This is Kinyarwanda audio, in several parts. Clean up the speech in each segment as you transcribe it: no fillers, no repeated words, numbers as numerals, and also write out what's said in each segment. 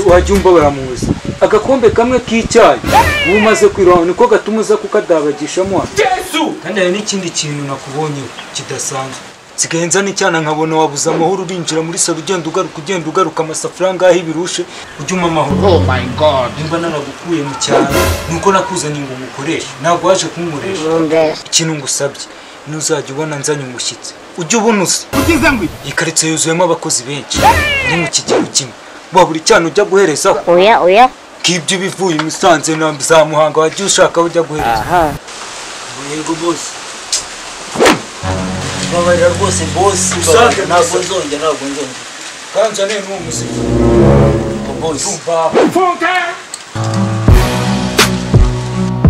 wajya umva baramuzi agakombe kamwe k'icyayi umaze kwiraho niko gatumuza kukadabagishamo kandi hari n'ikindi kintu nakubonyeho kidasanzwe sigenza n'icyana nkabona wabuza amahoro urinjira muri salo ugenda ugaruka amasafuriya ngaho ibirushe ujya umpa amahoro. Oh my god, nimba naragukuye mu cyaro nuko nakuzanye ngo umukoreshe ntabwo waje kunkoresha. Ikintu ngusabye nuzajya ubona nzanye umushyitsi ujye ubunuza iyi karitsiye yuzuyemo abakozi benshi ni mu kigero kimwe wa buri cyane ujya guherezaho oya k'ibyo bivuye imisanze na za Muhanga wajya ushaka ujya guhereza. Yego boss babarira rwose boss ntabwo nzongera kanza ne n'umuziki boss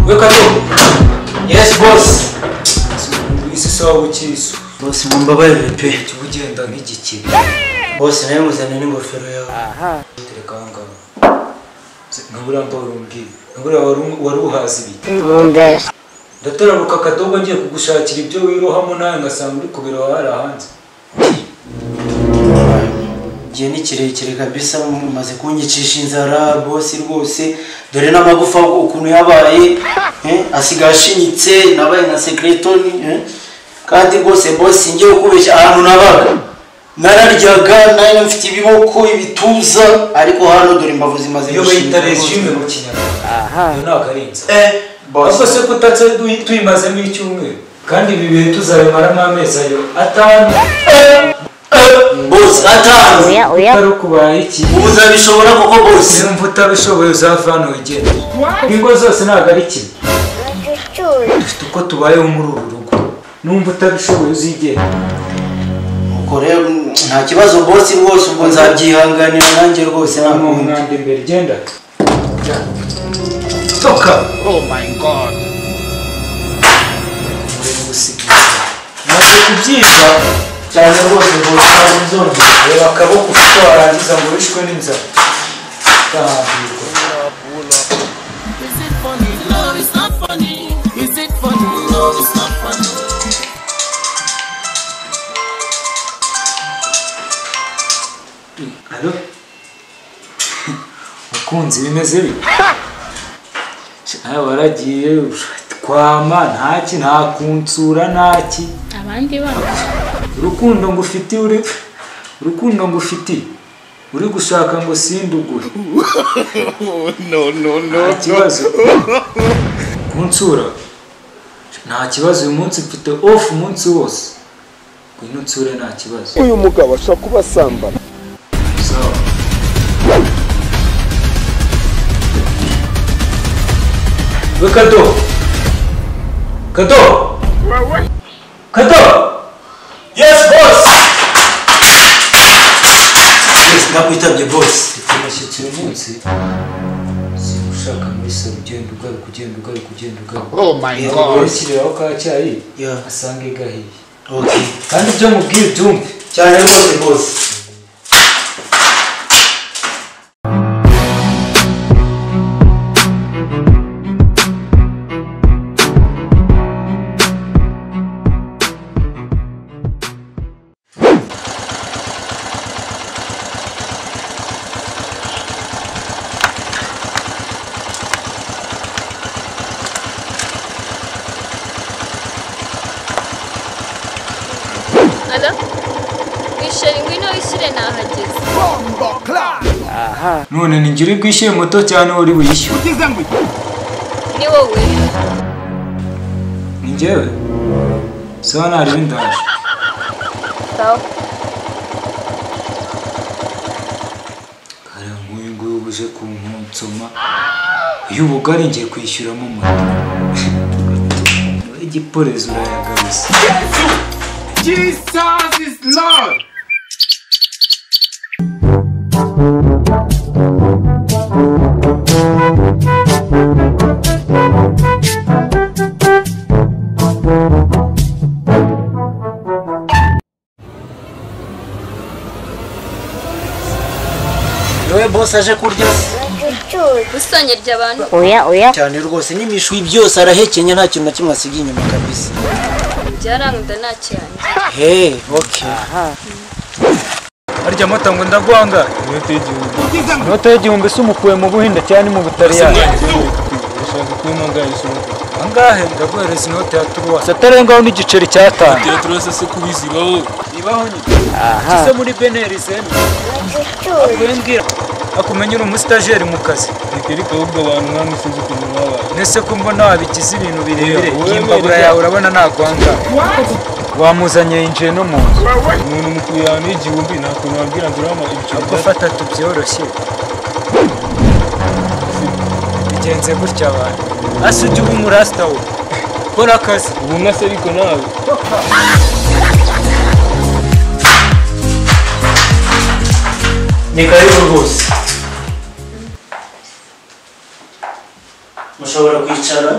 weka do. yes boss isi sawa ukiso boss mumbabarire pe tubugenda nk'igikiri boss nawe muzana n'ingofero yawe. terekanga ngabura mbarumbwira ngabura wari uhazi ibiki ndatararuka akadogo ngiye kugushakira ibyo wirohamo nawe ngasanga uri kubira wahari hanze. Giye ni kirekire kabisa mumaze kunyicisha inzara boss rwose dore n'amagufa ukuntu yabaye asigaye ashinyitse nabaye nka secretary kandi rwose boss ngiye kubeshya ahantu nabaga nararyaga nayo mfite ibiboko ibituza ariko hano dore imbavu zimaze iyo bayita resume mu Kinyarwanda yo nakarinze boss se kutatse tuyimazemo icyumweru kandi ibi bihe tuzabimaramo amezi ayo atanu boss atanu utari kubaye iki uzabishobora koko boss nimba utabishoboye uzavana wigenda ingo zose ntabwo ari kimwe dufite uko tubayeho muri uru rugo numva utabishoboye uzigenda uko rero nta kibazo boss rwose ubwo nzabyihanganira nanjye rwose nta mwanda imbere genda toka. oh my god, maze kubyiga cyane rwose boss ntabwo nzongera reba akaboko ufite warangiza ngo wishwe n'inzara utahambirwa. Is it funny? No, it's not funny. Is it funny? No, it's not funny. Alo? Mukunzi bimeze bite? Waragiye twama ntaki nta kunsura ntaki. Abandi bana. Urukundo ngufiti. Uri gushaka ngo sindugure. no Nta kibazo. Kunsura. Nta kibazo uyu munsi mfite off umunsi wose. Ngwino nsure nta kibazo. uyu mugabo ashaka kubasambana. We Kado! Yes, boss! yes ndakwitabye boss Tumashyitsi uyu munsi simushaka muri salo ugenda ugaruka. Oh my god, Urekiriraho ka cyayi Yeah. asange gahiye. okay Kandi ibyo mubwiye byumve. cyane rwose boss. Alo? Wisheri ngwino wishyure nahageze. None ni uri bwishyure moto cyane uri buyishyure. Ni wowe. Ni njyewe. Sawa nari ndaje. Sawa. Kare nguyu buje kunsoma. Iyo ubugari ngiye kwishyuramo moto. Igipolisi urayagabisa. Jesus is Lord. Yowe boss aje kurya Usanye ry'abantu. oya cyane rwose n'imishwi byose arahekenya nta kintu na kimwe asigaye inyuma kabisa. Byarankunda nta cyane. Hey, okay. harya amata ngo ndaguhanga inote y'igihumbi se umukuye mu Buhinde cyane mu Butaliyani angahe ndaguhereza inote ya turuwa satarengaho n'igiceri cy'atanu ibaho nyine muri beneri zene akubwira akumenyera umustajeri mu kazi nese ko mbona wabigize ibintu birebire imbabura yawe urabona nagwanga wamuzanye yinjiye no mu nzu umuntu mukuyana n'igihumbi nta kuntu wabwira ngo urama ibiciro gufata tubyoroshye bigenze gutya abantu ase ujya uba umurasita we kora akazi ubu mwase ariko nawe ni karibu rwose mushobora kwicara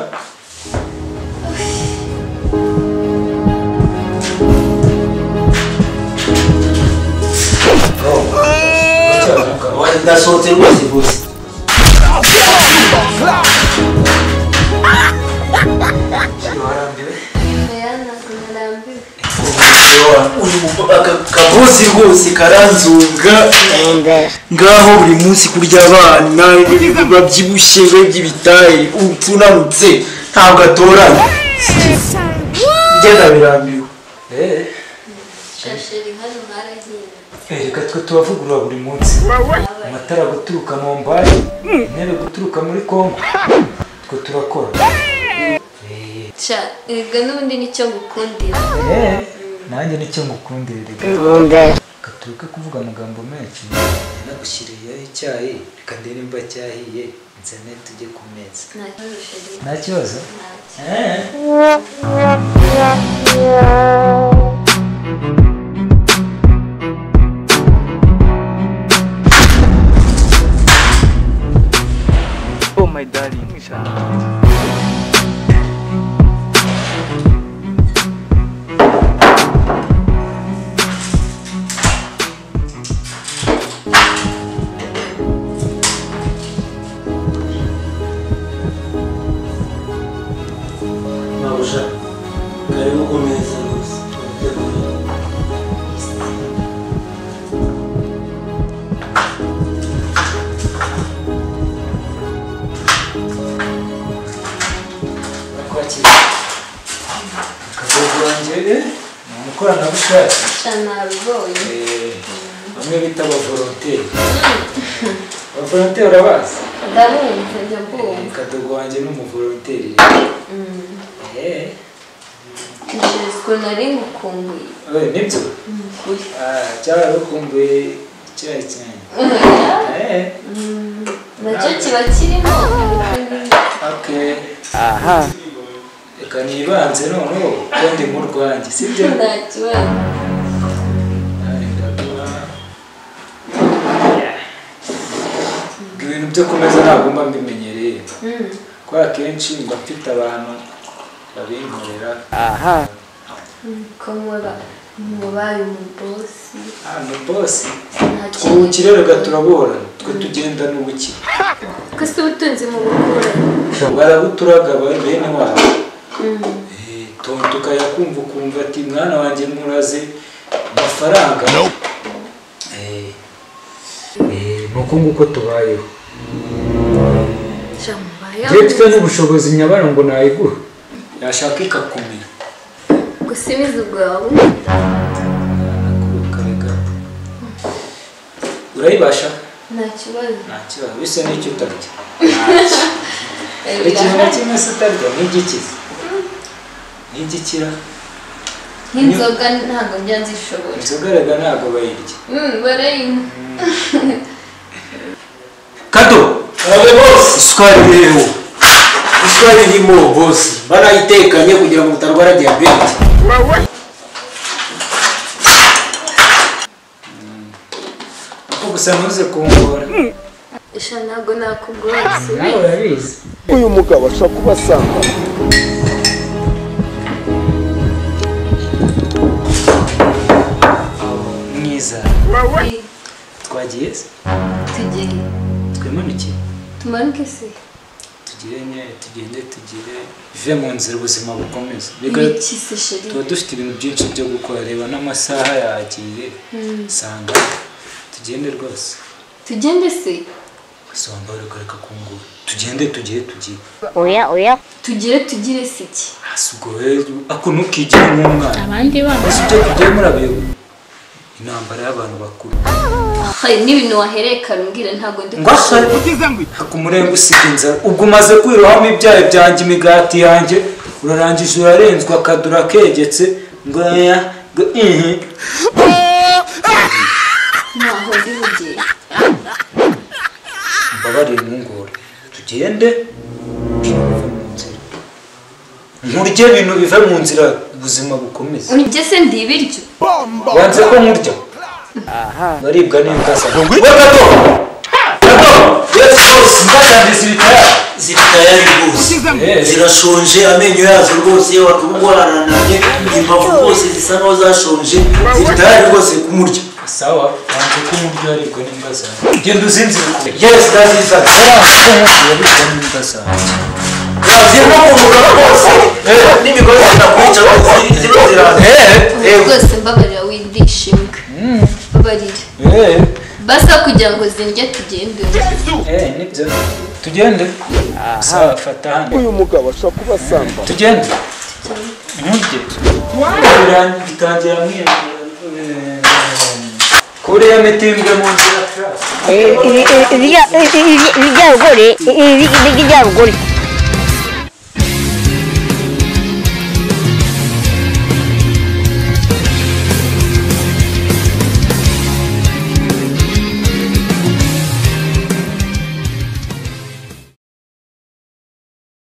ndasohotse rwose rwose akavuzi rwose karanzunga ngaho buri munsi kurya abana babyibushye by'ibitayi unanutse ntabwo atoranya ngenda birambiwe shasheri hano harahiye reka twe tubavugurura buri munsi amatara guturuka mu Mbayi intebe guturuka muri Kongo twe turakora ega n'ubundi nicyo ngukundira nanjye nicyo ngukundira gaturuke kuvuga amagambo menshi nagushyiriyeho icyayi reka ndebe nimba cyahiye nzane tujye ku meza nta kibazo oh my darling karibu ku meza rwose akadogo wanjye ni umukoranabushake nabibonye bamwe bita abavolonteri abavolonteri urabazi ndabumva njya mbumva akadogo wanjye ni umuvolonteri nshizwe nari ngukumbuye nibyo cyaba rukumbuye icyayi cyane nacyo kiba kirimo reka nibanze noneho ubundi mu rwanjye sibyo nta kibazo ibintu byo kumeza ntabwo mba mbimenyereye kubera akenshi mba mfite abantu babinkorera ko mubaye umubosi umubosi twungukire reka turabora twe tugenda n'ubuki ko si ubutunzi mu gukura barabuturaga bene wabo tukayakumva ukumva ati mwana wanjye muraze amafaranga nuko nguko tubayeho dufite n'ubushobozi nyabara ngo nayiguha yashaka ikakumira gusubiza ubwawe urayibasha nta kibazo bisa n'icyo utarya ikintu na kimwe se utarya ntigikize ntigikira nk'inzoga ntabwo njya nzishobora inzoga rega ntabwo bayirya barayinywa Kato isukari iriho isukari irimo bosi barayitekanye kugira ngo utarwara diyabete gusa ntuze kungora isha ntabwo nakugora nawe urabizi uyu mugabo ashobora kuba asambana mwiza twagiye se tugere twimanuke tumanuke se tugende tugire bive mu nzira ubuzima bukomeza ibiki se sheri tuba dufite ibintu byinshi byo gukora reba n'amasaha yagiye sanga tugende rwose tugende se asamba reka kungura tugende tugiye oya tugire tugire se iki asubwo ako ntukigire nk'umwana abandi bana sibyo tugiye murabewe intambara y'abantu bakuru hari n'ibintu waherekana umbwira ntabwo ndi hakumurembe usiga inzara ubwo umaze kwirohamo ibyaye byanjye imigati yanjye urarangije urarenzwa akadura kegetse ngo ntaho ndi bugiye mbabarire ntungore tugende nkurye ibintu biva mu nzira ubuzima bukomeza urye se ndi ibiryo wanze ko nkurya baribwa n'imbwa zawe zitayari rwose zirashonje amenyo yazo rwose waranamye imbavu rwose zisa naho zashonje zitayari rwose kumurya sawa wanze ko nkurya aribwa n'imbwa zawe genda uzinzire yes ndaziza waribwa n'imbwa zawe zirimo kumugabo rwose n'imigozi zidakwica ziriho ziraza rwose mbabarira windishimbwa mbabarira basa kugira ngo zindye tugende nibyo tugende sawa fata hano uyu mugabo ashobora kuba asamba tugende nkurye bitangira kuriya mitimbwe mu nzira ibijyarugori